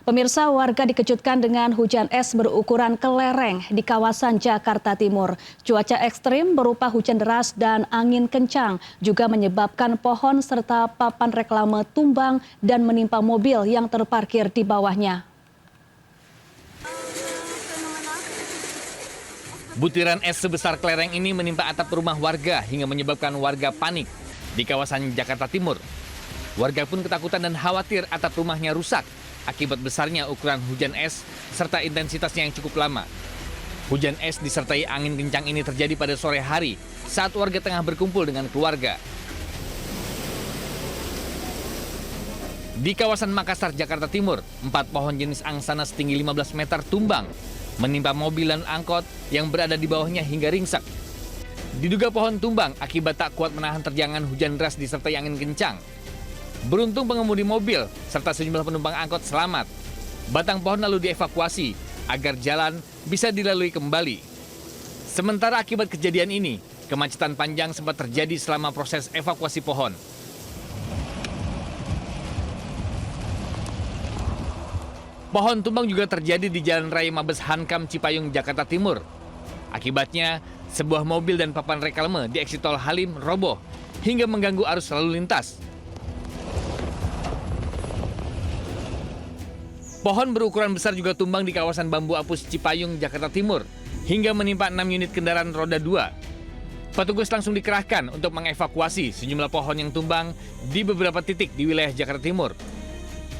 Pemirsa, warga dikejutkan dengan hujan es berukuran kelereng di kawasan Jakarta Timur. Cuaca ekstrim berupa hujan deras dan angin kencang juga menyebabkan pohon serta papan reklame tumbang dan menimpa mobil yang terparkir di bawahnya. Butiran es sebesar kelereng ini menimpa atap rumah warga hingga menyebabkan warga panik di kawasan Jakarta Timur. Warga pun ketakutan dan khawatir atap rumahnya rusak akibat besarnya ukuran hujan es serta intensitasnya yang cukup lama. Hujan es disertai angin kencang ini terjadi pada sore hari saat warga tengah berkumpul dengan keluarga. Di kawasan Makassar, Jakarta Timur, 4 pohon jenis angsana setinggi 15 meter tumbang, menimpa mobil dan angkot yang berada di bawahnya hingga ringsek. Diduga pohon tumbang akibat tak kuat menahan terjangan hujan deras disertai angin kencang. Beruntung pengemudi mobil serta sejumlah penumpang angkot selamat. Batang pohon lalu dievakuasi agar jalan bisa dilalui kembali. Sementara akibat kejadian ini, kemacetan panjang sempat terjadi selama proses evakuasi pohon. Pohon tumbang juga terjadi di Jalan Raya Mabes Hankam Cipayung, Jakarta Timur. Akibatnya, sebuah mobil dan papan reklame di eksit tol Halim roboh hingga mengganggu arus lalu lintas. Pohon berukuran besar juga tumbang di kawasan Bambu Apus Cipayung, Jakarta Timur, hingga menimpa 6 unit kendaraan roda 2. Petugas langsung dikerahkan untuk mengevakuasi sejumlah pohon yang tumbang di beberapa titik di wilayah Jakarta Timur.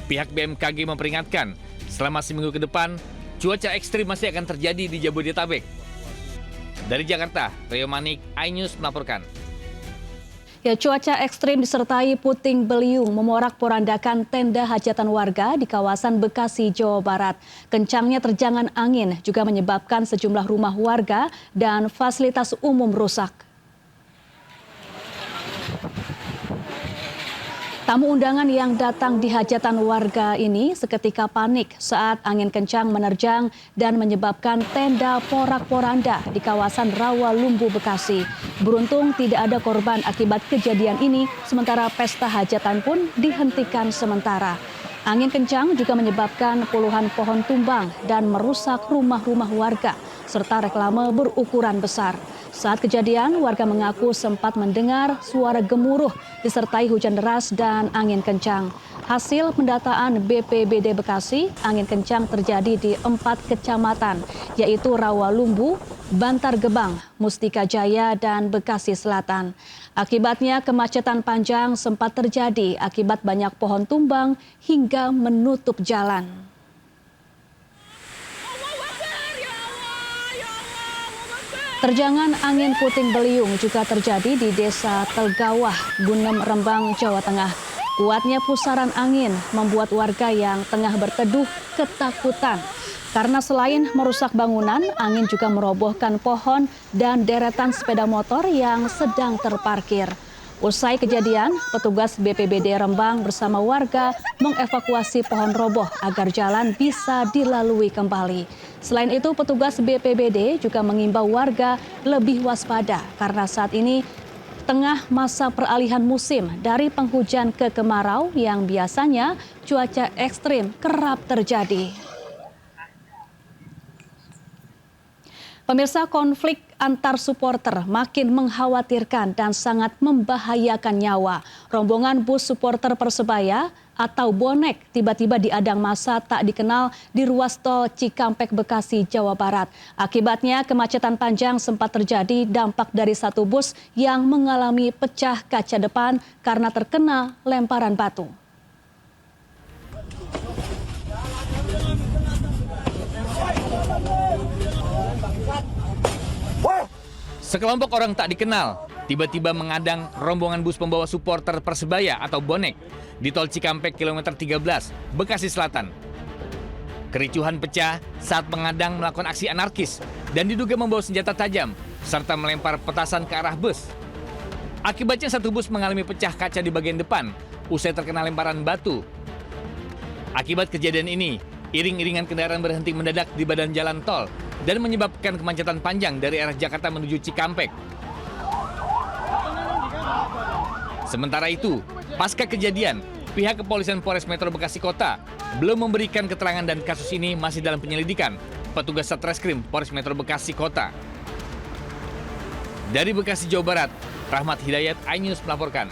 Pihak BMKG memperingatkan, selama seminggu ke depan, cuaca ekstrim masih akan terjadi di Jabodetabek. Dari Jakarta, Rio Manik, iNews melaporkan. Ya, cuaca ekstrim disertai puting beliung memorak-porandakan tenda hajatan warga di kawasan Bekasi, Jawa Barat. Kencangnya terjangan angin juga menyebabkan sejumlah rumah warga dan fasilitas umum rusak. Tamu undangan yang datang di hajatan warga ini seketika panik saat angin kencang menerjang dan menyebabkan tenda porak-poranda di kawasan Rawalumbu, Bekasi. Beruntung tidak ada korban akibat kejadian ini, sementara pesta hajatan pun dihentikan sementara. Angin kencang juga menyebabkan puluhan pohon tumbang dan merusak rumah-rumah warga, serta reklame berukuran besar. Saat kejadian, warga mengaku sempat mendengar suara gemuruh disertai hujan deras dan angin kencang. Hasil pendataan BPBD Bekasi, angin kencang terjadi di 4 kecamatan, yaitu Rawalumbu, Bantar Gebang, Mustika Jaya, dan Bekasi Selatan. Akibatnya kemacetan panjang sempat terjadi akibat banyak pohon tumbang hingga menutup jalan. Terjangan angin puting beliung juga terjadi di Desa Telgawah, Gunem, Rembang, Jawa Tengah. Kuatnya pusaran angin membuat warga yang tengah berteduh ketakutan. Karena selain merusak bangunan, angin juga merobohkan pohon dan deretan sepeda motor yang sedang terparkir. Usai kejadian, petugas BPBD Rembang bersama warga mengevakuasi pohon roboh agar jalan bisa dilalui kembali. Selain itu, petugas BPBD juga mengimbau warga lebih waspada karena saat ini tengah masa peralihan musim dari penghujan ke kemarau yang biasanya cuaca ekstrim kerap terjadi. Pemirsa, konflik antar supporter makin mengkhawatirkan dan sangat membahayakan nyawa. Rombongan bus supporter Persebaya atau bonek tiba-tiba diadang massa tak dikenal di ruas tol Cikampek, Bekasi, Jawa Barat. Akibatnya kemacetan panjang sempat terjadi dampak dari satu bus yang mengalami pecah kaca depan karena terkena lemparan batu. Sekelompok orang tak dikenal tiba-tiba mengadang rombongan bus pembawa supporter Persebaya atau bonek di tol Cikampek kilometer 13, Bekasi Selatan. Kericuhan pecah saat pengadang melakukan aksi anarkis dan diduga membawa senjata tajam serta melempar petasan ke arah bus. Akibatnya satu bus mengalami pecah kaca di bagian depan usai terkena lemparan batu. Akibat kejadian ini, iring-iringan kendaraan berhenti mendadak di badan jalan tol dan menyebabkan kemacetan panjang dari arah Jakarta menuju Cikampek. Sementara itu, pasca kejadian, Pihak kepolisian Polres Metro Bekasi Kota belum memberikan keterangan dan kasus ini masih dalam penyelidikan petugas Satreskrim Polres Metro Bekasi Kota. Dari Bekasi, Jawa Barat, Rahmat Hidayat, iNews melaporkan.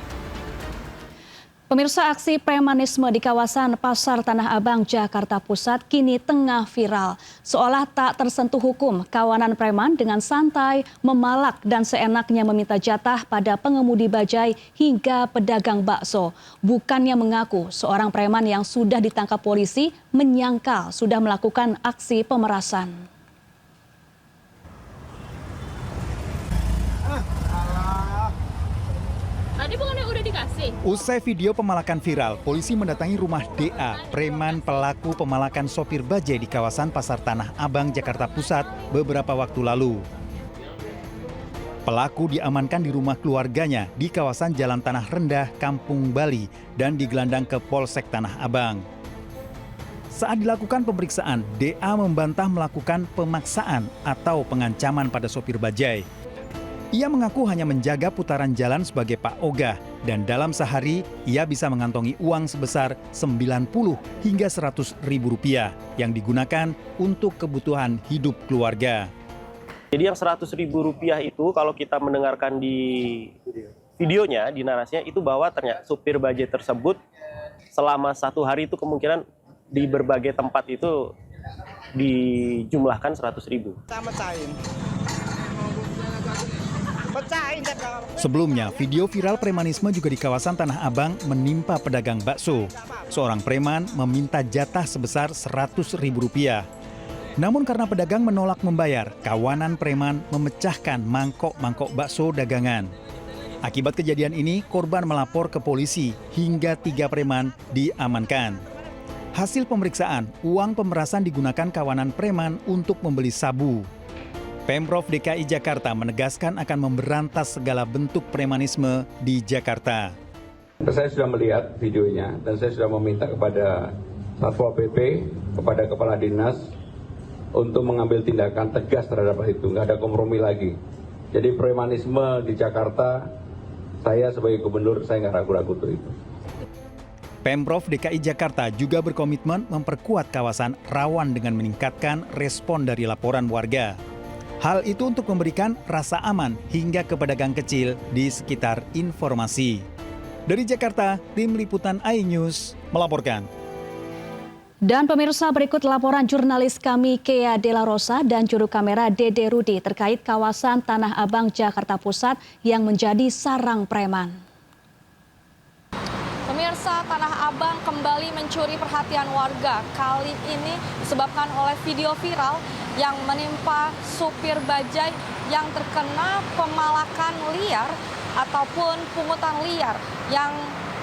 Pemirsa, aksi premanisme di kawasan Pasar Tanah Abang, Jakarta Pusat kini tengah viral. Seolah tak tersentuh hukum, kawanan preman dengan santai memalak dan seenaknya meminta jatah pada pengemudi bajai hingga pedagang bakso. Bukannya mengaku, seorang preman yang sudah ditangkap polisi menyangkal sudah melakukan aksi pemerasan. Tadi bukannya udah dikasih? Usai video pemalakan viral, polisi mendatangi rumah DA, preman pelaku pemalakan sopir bajai di kawasan Pasar Tanah Abang, Jakarta Pusat beberapa waktu lalu. Pelaku diamankan di rumah keluarganya di kawasan Jalan Tanah Rendah, Kampung Bali, dan digelandang ke Polsek Tanah Abang. Saat dilakukan pemeriksaan, DA membantah melakukan pemaksaan atau pengancaman pada sopir bajai. Ia mengaku hanya menjaga putaran jalan sebagai Pak Ogah dan dalam sehari ia bisa mengantongi uang sebesar 90 hingga 100 ribu rupiah yang digunakan untuk kebutuhan hidup keluarga. Jadi yang 100 ribu rupiah itu kalau kita mendengarkan di videonya, di narasinya itu bahwa ternyata supir bajai tersebut selama 1 hari itu kemungkinan di berbagai tempat itu dijumlahkan 100 ribu. Sebelumnya, video viral premanisme juga di kawasan Tanah Abang menimpa pedagang bakso. Seorang preman meminta jatah sebesar 100 ribu rupiah. Namun karena pedagang menolak membayar, kawanan preman memecahkan mangkok-mangkok bakso dagangan. Akibat kejadian ini, korban melapor ke polisi hingga 3 preman diamankan. Hasil pemeriksaan, uang pemerasan digunakan kawanan preman untuk membeli sabu. Pemprov DKI Jakarta menegaskan akan memberantas segala bentuk premanisme di Jakarta. Saya sudah melihat videonya dan saya sudah meminta kepada Satpol PP, kepada Kepala Dinas untuk mengambil tindakan tegas terhadap hal itu. Nggak ada kompromi lagi. Jadi premanisme di Jakarta, saya sebagai gubernur, saya nggak ragu-ragu untuk itu. Pemprov DKI Jakarta juga berkomitmen memperkuat kawasan rawan dengan meningkatkan respon dari laporan warga. Hal itu untuk memberikan rasa aman hingga ke pedagang kecil di sekitar informasi. Dari Jakarta, tim liputan iNews melaporkan. Dan pemirsa, berikut laporan jurnalis kami Kea Dela Rosa dan juru kamera Dede Rudi terkait kawasan Tanah Abang, Jakarta Pusat yang menjadi sarang preman. Pemirsa, Tanah Abang kembali mencuri perhatian warga. Kali ini disebabkan oleh video viral yang menimpa supir bajai yang terkena pemalakan liar ataupun pungutan liar yang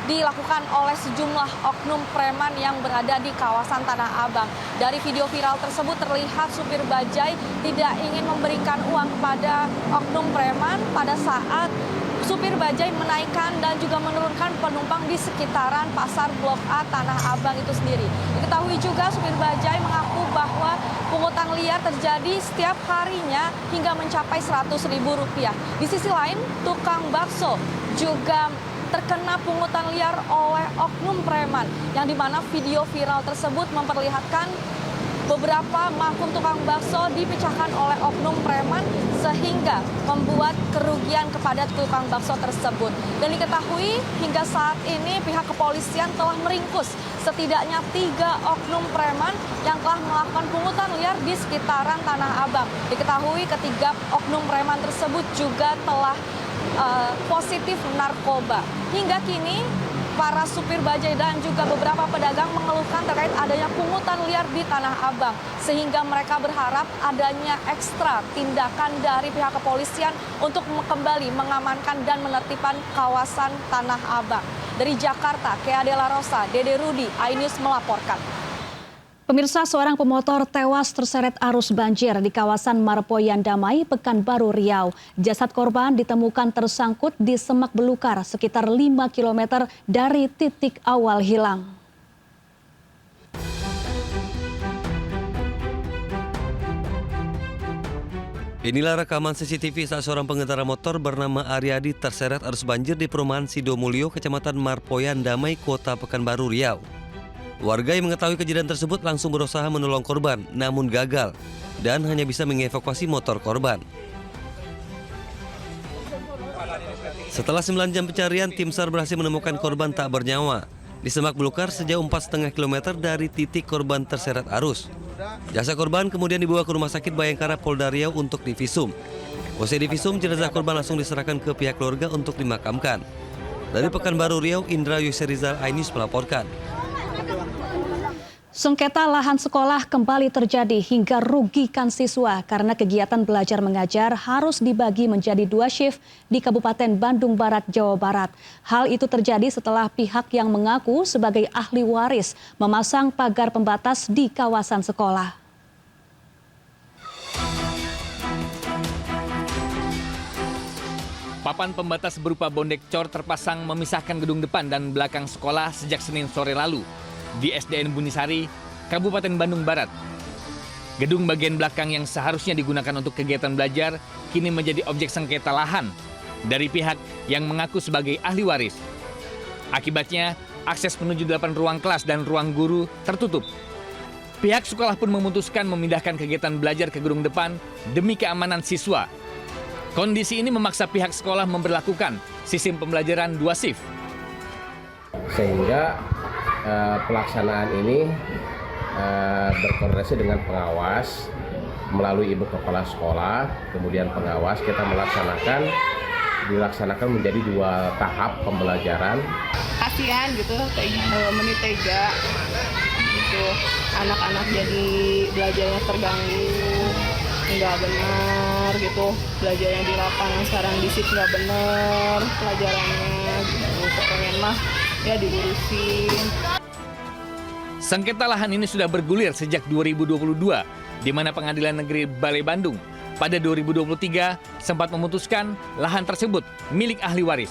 dilakukan oleh sejumlah oknum preman yang berada di kawasan Tanah Abang. Dari video viral tersebut terlihat supir bajai tidak ingin memberikan uang kepada oknum preman pada saat supir bajai menaikkan dan juga menurunkan penumpang di sekitaran Pasar Blok A Tanah Abang itu sendiri. Diketahui juga supir bajai mengaku bahwa pungutan liar terjadi setiap harinya hingga mencapai 100 ribu rupiah. Di sisi lain, tukang bakso juga terkena pungutan liar oleh oknum preman, yang dimana video viral tersebut memperlihatkan beberapa mangkuk tukang bakso dipecahkan oleh oknum preman sehingga membuat kerugian kepada tukang bakso tersebut. Dan diketahui hingga saat ini pihak kepolisian telah meringkus setidaknya 3 oknum preman yang telah melakukan pungutan liar di sekitaran Tanah Abang. Diketahui ketiga oknum preman tersebut juga telah positif narkoba. Hingga kini para supir bajai dan juga beberapa pedagang mengeluhkan terkait adanya pungutan liar di Tanah Abang, sehingga mereka berharap adanya ekstra tindakan dari pihak kepolisian untuk kembali mengamankan dan menertibkan kawasan Tanah Abang. Dari Jakarta, Kea Dela Rosa, Dede Rudi, iNews melaporkan. Pemirsa, seorang pemotor tewas terseret arus banjir di kawasan Marpoyan Damai, Pekanbaru, Riau. Jasad korban ditemukan tersangkut di semak belukar sekitar 5 km dari titik awal hilang. Inilah rekaman CCTV saat seorang pengendara motor bernama Aryadi terseret arus banjir di perumahan Sidomulyo, Kecamatan Marpoyan, Damai, Kota Pekanbaru, Riau. Warga yang mengetahui kejadian tersebut langsung berusaha menolong korban, namun gagal dan hanya bisa mengevakuasi motor korban. Setelah 9 jam pencarian, tim SAR berhasil menemukan korban tak bernyawa di semak belukar sejauh 4,5 km dari titik korban terseret arus. Jasad korban kemudian dibawa ke Rumah Sakit Bayangkara Polda Riau untuk divisum. Usai divisum, jenazah korban langsung diserahkan ke pihak keluarga untuk dimakamkan. Dari Pekanbaru, Riau, Indra Yusrizal, iNews melaporkan. Sengketa lahan sekolah kembali terjadi hingga rugikan siswa karena kegiatan belajar mengajar harus dibagi menjadi 2 shift di Kabupaten Bandung Barat, Jawa Barat. Hal itu terjadi setelah pihak yang mengaku sebagai ahli waris memasang pagar pembatas di kawasan sekolah. Papan pembatas berupa bondek cor terpasang memisahkan gedung depan dan belakang sekolah sejak Senin sore lalu di SDN Bunisari, Kabupaten Bandung Barat. Gedung bagian belakang yang seharusnya digunakan untuk kegiatan belajar kini menjadi objek sengketa lahan dari pihak yang mengaku sebagai ahli waris. Akibatnya, akses menuju 8 ruang kelas dan ruang guru tertutup. Pihak sekolah pun memutuskan memindahkan kegiatan belajar ke gedung depan demi keamanan siswa. Kondisi ini memaksa pihak sekolah memberlakukan sistem pembelajaran 2 shift. Sehingga pelaksanaan ini berkoordinasi dengan pengawas melalui ibu kepala sekolah, kemudian pengawas kita dilaksanakan menjadi 2 tahap pembelajaran. Kasihan gitu, menit tega gitu, anak-anak jadi belajarnya terganggu, nggak benar gitu, belajar yang di lapangan sekarang di sit nggak benar pelajarannya gitu, pengen mah ya diurusin. Sengketa lahan ini sudah bergulir sejak 2022, di mana Pengadilan Negeri Balai Bandung pada 2023 sempat memutuskan lahan tersebut milik ahli waris.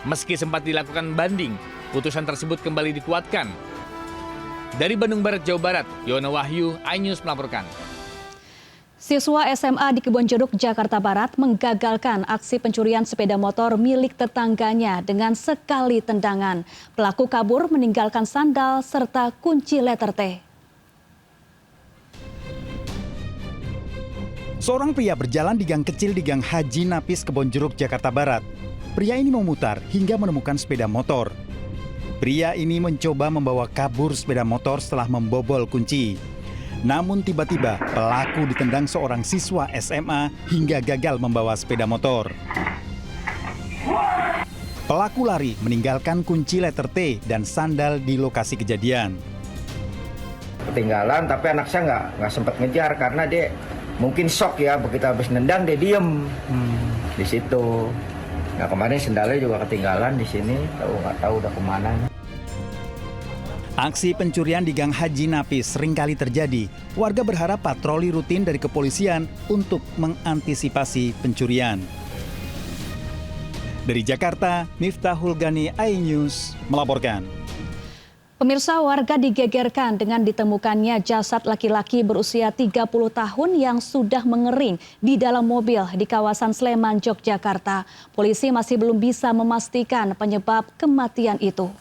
Meski sempat dilakukan banding, putusan tersebut kembali dikuatkan. Dari Bandung Barat, Jawa Barat, Yono Wahyu, iNews melaporkan. Siswa SMA di Kebonjeruk, Jakarta Barat menggagalkan aksi pencurian sepeda motor milik tetangganya dengan sekali tendangan. Pelaku kabur meninggalkan sandal serta kunci letter T. Seorang pria berjalan di gang kecil di Gang Haji Napis, Kebonjeruk, Jakarta Barat. Pria ini memutar hingga menemukan sepeda motor. Pria ini mencoba membawa kabur sepeda motor setelah membobol kunci. Namun tiba-tiba pelaku ditendang seorang siswa SMA hingga gagal membawa sepeda motor. Pelaku lari meninggalkan kunci letter T dan sandal di lokasi kejadian. Ketinggalan, tapi anak saya nggak sempat ngejar karena dia mungkin shock ya, begitu habis nendang dia diem di situ. Nah kemarin sandalnya juga ketinggalan di sini, nggak tahu udah kemana. Aksi pencurian di Gang Haji Napis seringkali terjadi. Warga berharap patroli rutin dari kepolisian untuk mengantisipasi pencurian. Dari Jakarta, Miftahul Gani, iNews melaporkan. Pemirsa, warga digegerkan dengan ditemukannya jasad laki-laki berusia 30 tahun yang sudah mengering di dalam mobil di kawasan Sleman, Yogyakarta. Polisi masih belum bisa memastikan penyebab kematian itu.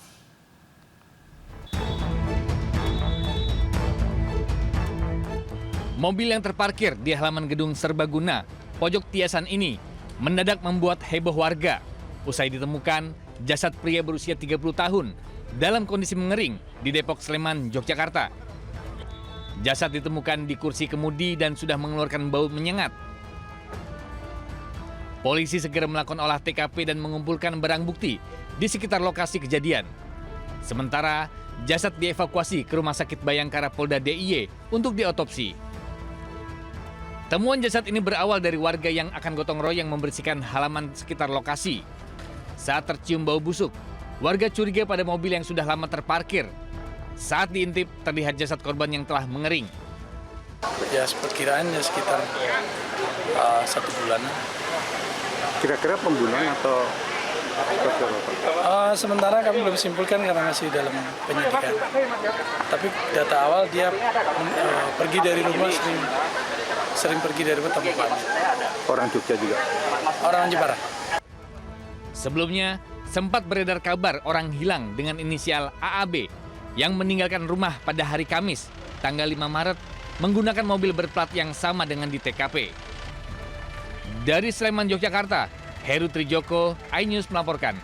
Mobil yang terparkir di halaman gedung Serbaguna, pojok Tiasan ini, mendadak membuat heboh warga. Usai ditemukan, jasad pria berusia 30 tahun dalam kondisi mengering di Depok, Sleman, Yogyakarta. Jasad ditemukan di kursi kemudi dan sudah mengeluarkan bau menyengat. Polisi segera melakukan olah TKP dan mengumpulkan barang bukti di sekitar lokasi kejadian. Sementara, jasad dievakuasi ke Rumah Sakit Bayangkara Polda DIY untuk diotopsi. Temuan jasad ini berawal dari warga yang akan gotong royong membersihkan halaman sekitar lokasi. Saat tercium bau busuk, warga curiga pada mobil yang sudah lama terparkir. Saat diintip, terlihat jasad korban yang telah mengering. Ya, perkiraannya sekitar 1 bulan. Kira-kira pembunuhan atau sementara kami belum simpulkan karena masih dalam penyidikan. Tapi data awal dia pergi dari rumah sering pergi dari Batam bapaknya. Orang Jogja juga? Orang Jepara. Sebelumnya, sempat beredar kabar orang hilang dengan inisial AAB yang meninggalkan rumah pada hari Kamis, tanggal 5 Maret, menggunakan mobil berplat yang sama dengan di TKP. Dari Sleman, Yogyakarta, Heru Trijoko, iNews melaporkan.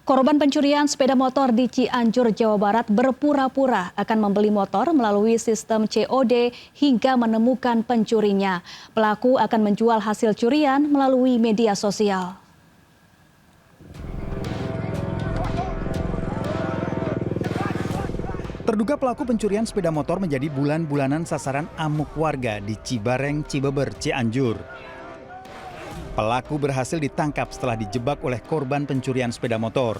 Korban pencurian sepeda motor di Cianjur, Jawa Barat berpura-pura akan membeli motor melalui sistem COD hingga menemukan pencurinya. Pelaku akan menjual hasil curian melalui media sosial. Terduga pelaku pencurian sepeda motor menjadi bulan-bulanan sasaran amuk warga di Cibareng, Cibeber, Cianjur. Pelaku berhasil ditangkap setelah dijebak oleh korban pencurian sepeda motor.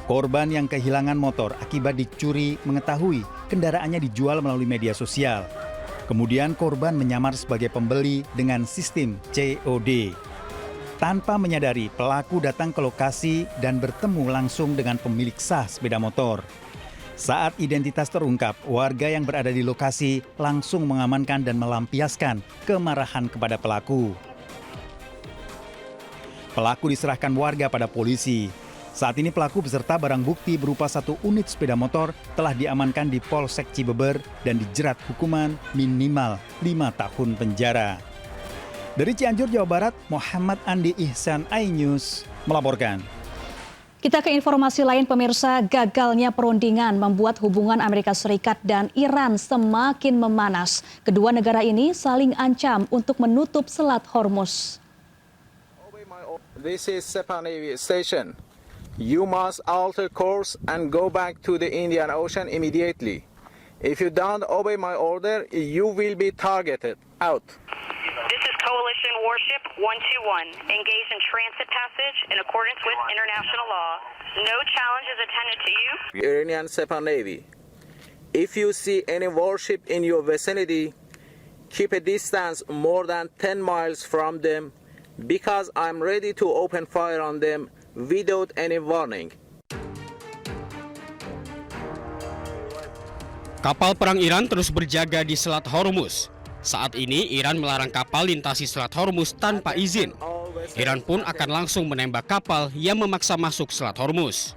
Korban yang kehilangan motor akibat dicuri mengetahui kendaraannya dijual melalui media sosial. Kemudian korban menyamar sebagai pembeli dengan sistem COD. Tanpa menyadari, pelaku datang ke lokasi dan bertemu langsung dengan pemilik sah sepeda motor. Saat identitas terungkap, warga yang berada di lokasi langsung mengamankan dan melampiaskan kemarahan kepada pelaku. Pelaku diserahkan warga pada polisi. Saat ini pelaku beserta barang bukti berupa 1 unit sepeda motor telah diamankan di Polsek Cibeber dan dijerat hukuman minimal 5 tahun penjara. Dari Cianjur, Jawa Barat, Muhammad Andi Ihsan, iNews melaporkan. Kita ke informasi lain, pemirsa. Gagalnya perundingan membuat hubungan Amerika Serikat dan Iran semakin memanas. Kedua negara ini saling ancam untuk menutup Selat Hormuz. This is Sepang Navy Station. You must alter course and go back to the Indian Ocean immediately. If you don't obey my order, you will be targeted. Out. This is Coalition Warship 121, engaged in transit passage in accordance with international law. No challenge is intended to you. Iranian Sepang Navy. If you see any warship in your vicinity, keep a distance more than 10 miles from them, because I'm ready to open fire on them without any warning. Kapal perang Iran terus berjaga di Selat Hormuz. Saat ini Iran melarang kapal lintasi Selat Hormuz tanpa izin. Iran pun akan langsung menembak kapal yang memaksa masuk Selat Hormuz.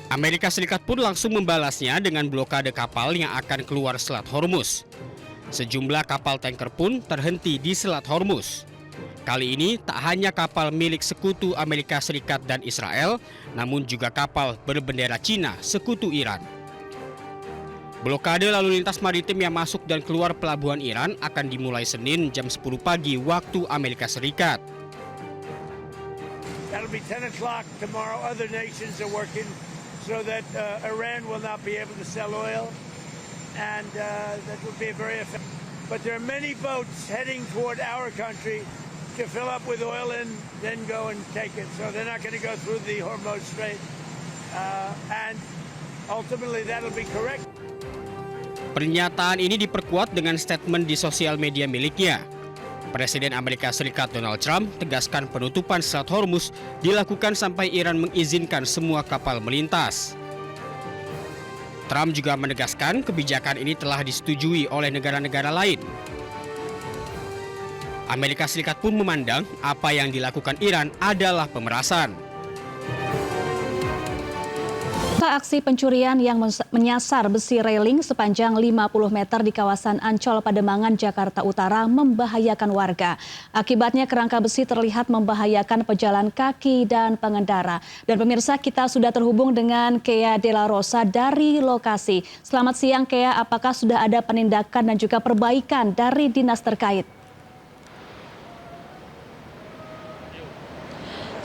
Amerika Serikat pun langsung membalasnya dengan blokade kapal yang akan keluar Selat Hormuz. Sejumlah kapal tanker pun terhenti di Selat Hormuz. Kali ini tak hanya kapal milik sekutu Amerika Serikat dan Israel, namun juga kapal berbendera Cina, sekutu Iran. Blokade lalu lintas maritim yang masuk dan keluar pelabuhan Iran akan dimulai Senin jam 10 pagi waktu Amerika Serikat. That'll be 10 o'clock tomorrow. Other nations are working so that Iran will not be able to sell oil, and that will be very effective. But there are many boats heading toward our country to fill up with oil and then go and take it. So they're not going to go through the Hormuz Strait, and ultimately that'll be correct. Pernyataan ini diperkuat dengan statement di sosial media miliknya. Presiden Amerika Serikat Donald Trump tegaskan penutupan Selat Hormuz dilakukan sampai Iran mengizinkan semua kapal melintas. Trump juga menegaskan kebijakan ini telah disetujui oleh negara-negara lain. Amerika Serikat pun memandang apa yang dilakukan Iran adalah pemerasan. Aksi pencurian yang menyasar besi railing sepanjang 50 meter di kawasan Ancol, Pademangan, Jakarta Utara membahayakan warga. Akibatnya kerangka besi terlihat membahayakan pejalan kaki dan pengendara. Dan pemirsa, kita sudah terhubung dengan Kea Dela Rosa dari lokasi. Selamat siang Kea, apakah sudah ada penindakan dan juga perbaikan dari dinas terkait?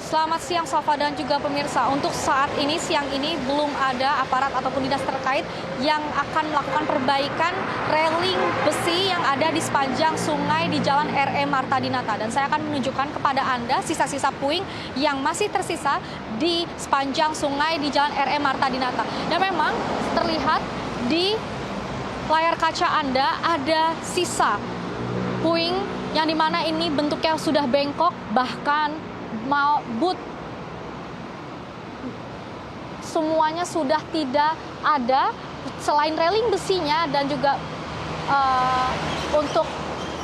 Selamat siang Safa dan juga pemirsa. Untuk saat ini, siang ini belum ada aparat ataupun dinas terkait yang akan melakukan perbaikan railing besi yang ada di sepanjang sungai di Jalan RE Marta Dinata. Dan saya akan menunjukkan kepada Anda sisa-sisa puing yang masih tersisa di sepanjang sungai di Jalan RE Marta Dinata. Dan memang terlihat di layar kaca Anda ada sisa puing yang dimana ini bentuknya sudah bengkok, bahkan but semuanya sudah tidak ada. Selain railing besinya dan juga untuk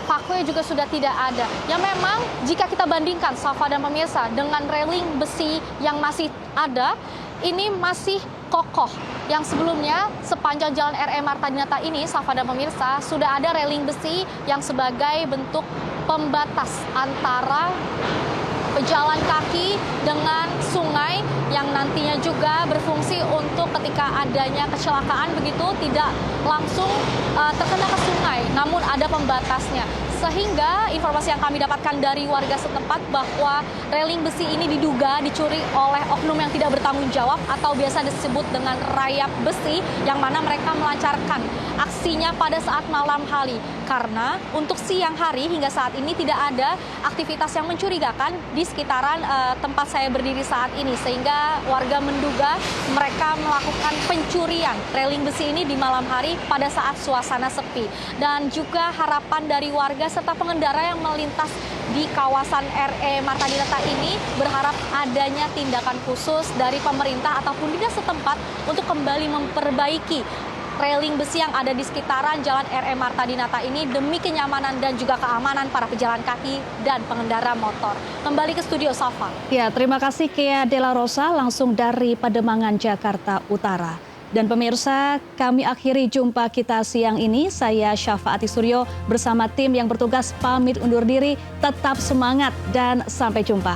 pakunya juga sudah tidak ada. Yang memang jika kita bandingkan Safa dan pemirsa dengan railing besi yang masih ada, ini masih kokoh. Yang sebelumnya sepanjang jalan RE Marta Dinata ini, Safa dan pemirsa, sudah ada railing besi yang sebagai bentuk pembatas antara pejalan kaki dengan sungai yang nantinya juga berfungsi untuk ketika adanya kecelakaan begitu tidak langsung terkena ke sungai, namun ada pembatasnya. Sehingga informasi yang kami dapatkan dari warga setempat bahwa railing besi ini diduga dicuri oleh oknum yang tidak bertanggung jawab atau biasa disebut dengan rayap besi, yang mana mereka melancarkan aksinya pada saat malam hari. Karena untuk siang hari hingga saat ini tidak ada aktivitas yang mencurigakan di sekitaran tempat saya berdiri saat ini, sehingga warga menduga mereka melakukan pencurian railing besi ini di malam hari pada saat suasana sepi. Dan juga harapan dari warga serta pengendara yang melintas di kawasan RE Marta Dinata ini berharap adanya tindakan khusus dari pemerintah ataupun dinas setempat untuk kembali memperbaiki railing besi yang ada di sekitaran jalan RE Marta Dinata ini demi kenyamanan dan juga keamanan para pejalan kaki dan pengendara motor. Kembali ke studio Safa. Ya, terima kasih Kea Dela Rosa langsung dari Pademangan, Jakarta Utara. Dan pemirsa, kami akhiri jumpa kita siang ini. Saya Syafaati Suryo bersama tim yang bertugas pamit undur diri. Tetap semangat dan sampai jumpa.